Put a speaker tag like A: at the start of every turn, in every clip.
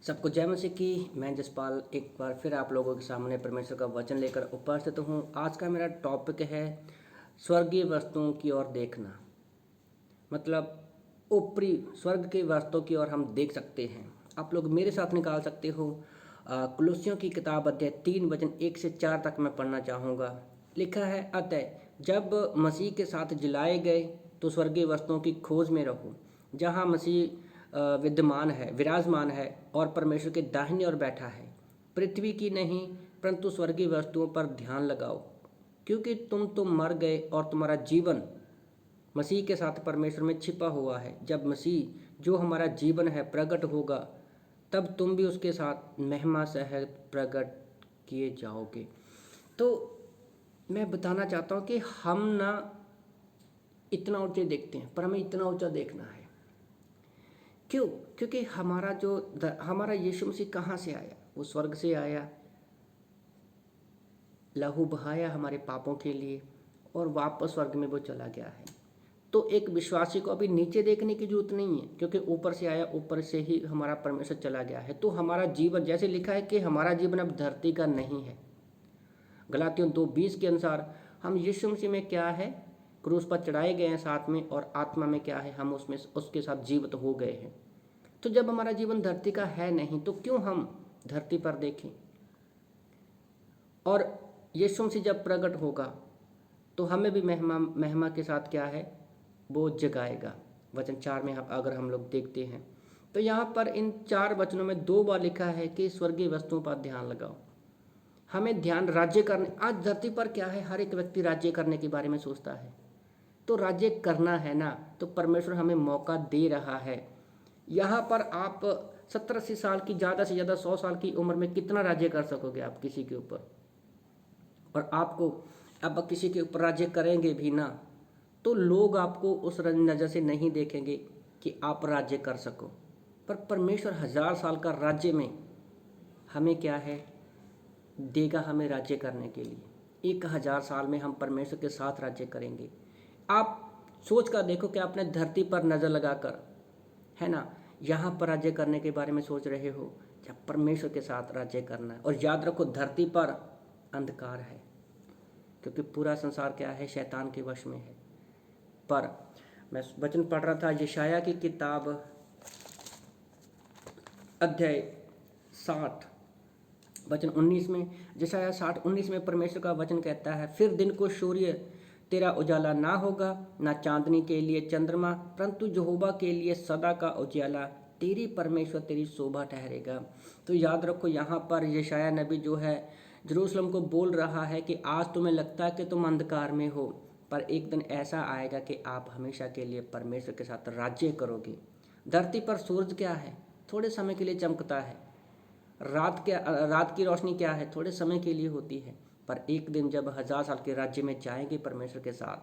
A: सबको जय मसीह की। मैं जसपाल एक बार फिर आप लोगों के सामने परमेश्वर का वचन लेकर उपस्थित हूँ। आज का मेरा टॉपिक है स्वर्गीय वस्तुओं की ओर देखना। मतलब ऊपरी स्वर्ग की वस्तुओं की ओर हम देख सकते हैं। आप लोग मेरे साथ निकाल सकते हो। कुलुस्सियों की किताब अध्याय 3 वचन 1 से 4 तक मैं पढ़ना चाहूँगा। लिखा है, अतः जब मसीह के साथ जिलाए गए तो स्वर्गीय वस्तुओं की खोज में रहो, जहाँ मसीह विद्यमान है, विराजमान है और परमेश्वर के दाहिने ओर बैठा है। पृथ्वी की नहीं परंतु स्वर्गीय वस्तुओं पर ध्यान लगाओ, क्योंकि तुम तो मर गए और तुम्हारा जीवन मसीह के साथ परमेश्वर में छिपा हुआ है। जब मसीह जो हमारा जीवन है प्रकट होगा, तब तुम भी उसके साथ महिमा सहित प्रकट किए जाओगे। तो मैं बताना चाहता हूँ कि हम ना इतना ऊंचे देखते हैं, पर हमें इतना ऊंचा देखना है। क्यों? क्योंकि हमारा यीशु मसीह कहाँ से आया? वो स्वर्ग से आया, लहू बहाया हमारे पापों के लिए और वापस स्वर्ग में वो चला गया है। तो एक विश्वासी को अभी नीचे देखने की जरूरत नहीं है, क्योंकि ऊपर से आया, ऊपर से ही हमारा परमेश्वर चला गया है। तो हमारा जीवन, जैसे लिखा है कि हमारा जीवन अब धरती का नहीं है। गलातियों 2:20 के अनुसार हम यीशु मसीह में क्या है, क्रूस पर चढ़ाए गए हैं साथ में, और आत्मा में क्या है, हम उसमें उसके साथ जीवित हो गए हैं। तो जब हमारा जीवन धरती का है नहीं, तो क्यों हम धरती पर देखें? और यीशु मसीह जब प्रकट होगा तो हमें भी महिमा के साथ क्या है, वो जगाएगा। वचन 4 में अगर हम लोग देखते हैं तो यहाँ पर इन 4 वचनों में 2 बार लिखा है कि स्वर्गीय वस्तुओं पर ध्यान लगाओ। हमें ध्यान राज्य करने, आज धरती पर क्या है, हर एक व्यक्ति राज्य करने के बारे में सोचता है। तो राज्य करना है ना, तो परमेश्वर हमें मौका दे रहा है। यहाँ पर आप 70-80 साल की, ज़्यादा से ज़्यादा 100 साल की उम्र में कितना राज्य कर सकोगे आप किसी के ऊपर? और आपको अब किसी के ऊपर राज्य करेंगे भी ना, तो लोग आपको उस नज़र से नहीं देखेंगे कि आप राज्य कर सको। पर परमेश्वर 1000 साल का राज्य में हमें क्या है देगा, हमें राज्य करने के लिए। 1000 साल में हम परमेश्वर के साथ राज्य करेंगे। आप सोच कर देखो कि आपने धरती पर नज़र लगाकर, है ना, यहाँ पर राज्य करने के बारे में सोच रहे हो, जब परमेश्वर के साथ राज्य करना है। और याद रखो, धरती पर अंधकार है, क्योंकि पूरा संसार क्या है, शैतान के वश में है। पर मैं वचन पढ़ रहा था यशायाह की किताब अध्याय 60 वचन 19 में, यशायाह 60:19 में परमेश्वर का वचन कहता है, फिर दिन को सूर्य तेरा उजाला ना होगा, ना चांदनी के लिए चंद्रमा, परंतु यहोवा के लिए सदा का उजाला तेरी परमेश्वर तेरी शोभा ठहरेगा। तो याद रखो, यहाँ पर यशायाह नबी जो है यरूशलेम को बोल रहा है कि आज तुम्हें लगता है कि तुम अंधकार में हो, पर एक दिन ऐसा आएगा कि आप हमेशा के लिए परमेश्वर के साथ राज्य करोगे। धरती पर सूरज क्या है, थोड़े समय के लिए चमकता है। रात की रोशनी क्या है, थोड़े समय के लिए होती है। पर एक दिन जब 1000 साल के राज्य में जाएंगे परमेश्वर के साथ,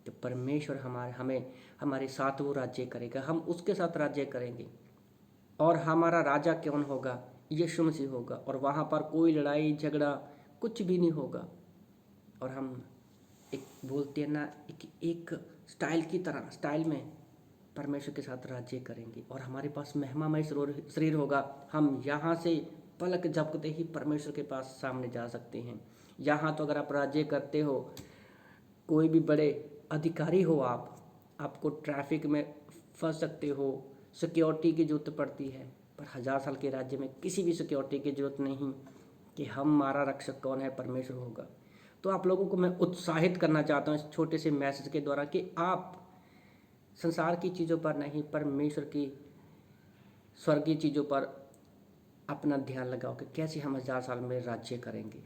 A: तो परमेश्वर हमारे साथ वो राज्य करेगा, हम उसके साथ राज्य करेंगे। और हमारा राजा कौन होगा? यीशु मसीह होगा। और वहाँ पर कोई लड़ाई झगड़ा कुछ भी नहीं होगा। और हम एक बोलते हैं ना, एक स्टाइल की तरह, स्टाइल में परमेश्वर के साथ राज्य करेंगे। और हमारे पास महिमामय शरीर होगा। हम यहाँ से पलक झपकते ही परमेश्वर के पास सामने जा सकते हैं। यहाँ तो अगर आप राज्य करते हो, कोई भी बड़े अधिकारी हो, आपको ट्रैफिक में फंस सकते हो, सिक्योरिटी की जरूरत पड़ती है। पर 1000 साल के राज्य में किसी भी सिक्योरिटी की जरूरत नहीं, कि हमारा रक्षक कौन है, परमेश्वर होगा। तो आप लोगों को मैं उत्साहित करना चाहता हूँ इस छोटे से मैसेज के द्वारा, कि आप संसार की चीज़ों पर नहीं, परमेश्वर की स्वर्गीय चीज़ों पर अपना ध्यान लगाओ कि कैसे हम 1000 साल में राज्य करेंगे।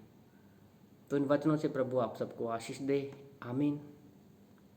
A: तो इन वचनों से प्रभु आप सबको आशीष दे। आमीन।